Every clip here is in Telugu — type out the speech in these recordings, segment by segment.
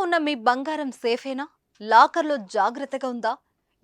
ఉన్న మీ బంగారం సేఫేనా? లాకర్‌లో జాగ్రత్తగా ఉందా?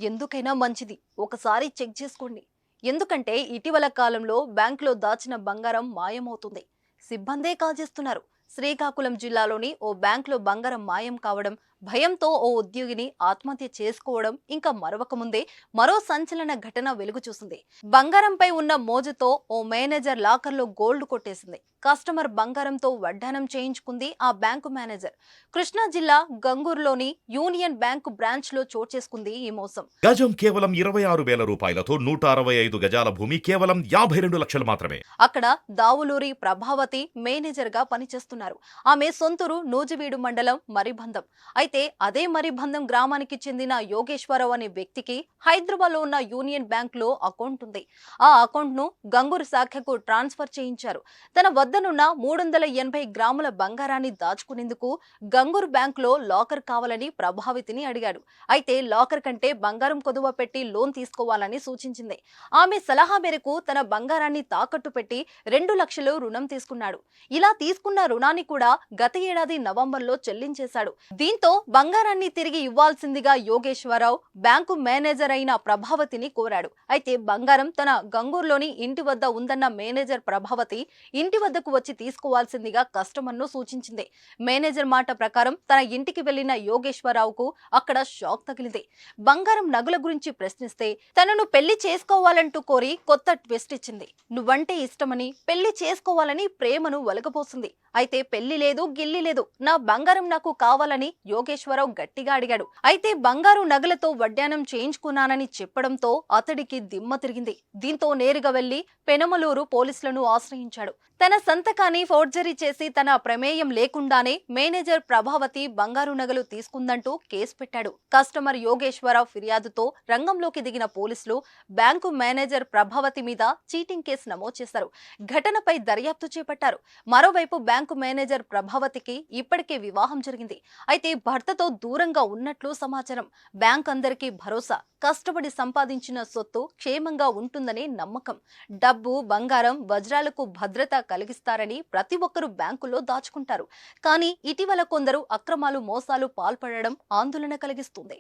ఎందుకైనా మంచిది ఒకసారి చెక్ చేసుకోండి. ఎందుకంటే ఇటీవల కాలంలో బ్యాంకులో దాచిన బంగారం మాయమవుతుంది. సిబ్బందే కాజేస్తున్నారు. శ్రీకాకుళం జిల్లాలోని ఓ బ్యాంకులో బంగారం మాయం కావడం, భయంతో ఓ ఉద్యోగిని ఆత్మహత్య చేసుకోవడం ఇంకా మరొక ముందే మరో సంచలన ఘటన వెలుగు చూసింది. బంగారంపై ఉన్న మోజుతో ఓ మేనేజర్ లాకర్లో గోల్డ్ కొట్టేసింది. కస్టమర్ బంగారంతో వడ్డానం చేయించుకుంది ఆ బ్యాంకు మేనేజర్. కృష్ణా జిల్లా గంగూరులోని యూనియన్ బ్యాంకు బ్రాంచ్ లో చోటు చేసుకుంది ఈ మోసం. గజం కేవలం 26,000 రూపాయలతో 165 గజాల భూమి కేవలం 52 లక్షలు మాత్రమే. అక్కడ దావులూరి ప్రభావతి మేనేజర్ గా పనిచేస్తున్నారు. ఆమె సొంతూరు నూజివీడు మండలం మరిబంధం. అయితే అదే మరిబంధం గ్రామానికి చెందిన యోగేశ్వరరావు అనే వ్యక్తికి హైదరాబాద్ లో ఉన్న యూనియన్ బ్యాంక్ లో అకౌంట్ ఉంది. ఆ అకౌంట్ ను గంగూరు శాఖకు ట్రాన్స్ఫర్ చేయించారు. తన వద్దనున్న 380 గ్రాముల బంగారాన్ని దాచుకునేందుకు గంగూరు బ్యాంక్ లో లాకర్ కావాలని ప్రభావితిని అడిగాడు. అయితే లాకర్ కంటే బంగారం కొదువ పెట్టి లోన్ తీసుకోవాలని సూచించింది. ఆమె సలహా మేరకు తన బంగారాన్ని తాకట్టు పెట్టి 2 లక్షలు రుణం తీసుకున్నాడు. ఇలా తీసుకున్న రుణాన్ని కూడా గత ఏడాది నవంబర్లో చెల్లించేశాడు. దీంతో బంగారాన్ని తిరిగి ఇవ్వాల్సిందిగా యోగేశ్వరరావు బ్యాంకు మేనేజర్ అయిన ప్రభావతిని కోరాడు. అయితే బంగారం తన గంగూరులోని ఇంటి వద్ద ఉందన్న మేనేజర్ ప్రభావతి ఇంటి వద్దకు వచ్చి తీసుకోవాల్సిందిగా కస్టమర్ ను సూచించింది. మేనేజర్ మాట ప్రకారం తన ఇంటికి వెళ్లిన యోగేశ్వరరావుకు అక్కడ షాక్ తగిలింది. బంగారం నగల గురించి ప్రశ్నిస్తే తనను పెళ్లి చేసుకోవాలంటూ కోరి కొత్త ట్విస్ట్ ఇచ్చింది. నువ్వంటే ఇష్టమని పెళ్లి చేసుకోవాలని ప్రేమను వలగపోసింది. అయితే పెళ్లి లేదు గిల్లి లేదు, నా బంగారం నాకు కావాలని యోగేశ్వరరావు గట్టిగా అడిగాడు. అయితే బంగారు నగలతో వడ్డానం చేయించుకున్నానని చెప్పడంతో అతడికి దిమ్మ తిరిగింది. దీంతో నేరుగా వెళ్లి పెనమలూరు పోలీసులను ఆశ్రయించాడు. తన సంతకాన్ని ఫోర్జరీ చేసి తన ప్రమేయం లేకుండానే మేనేజర్ ప్రభావతి బంగారు నగలు తీసుకుందంటూ కేసు పెట్టాడు. కస్టమర్ యోగేశ్వరరావు ఫిర్యాదుతో రంగంలోకి దిగిన పోలీసులు బ్యాంకు మేనేజర్ ప్రభావతి మీద చీటింగ్ కేసు నమోదు చేశారు. ఘటనపై దర్యాప్తు చేపట్టారు. మరోవైపు బ్యాంకు మేనేజర్ ప్రభావతికి ఇప్పటికే వివాహం జరిగింది. అయితే భర్తతో దూరంగా ఉన్నట్లు సమాచారం. బ్యాంక్ అందరికీ భరోసా, కష్టపడి సంపాదించిన సొత్తు క్షేమంగా ఉంటుందనే నమ్మకం. డబ్బు, బంగారం, వజ్రాలకు భద్రత కలిగిస్తారని ప్రతి ఒక్కరూ బ్యాంకులో దాచుకుంటారు. కానీ ఇటీవల కొందరు అక్రమాలు, మోసాలు పాల్పడడం ఆందోళన కలిగిస్తుంది.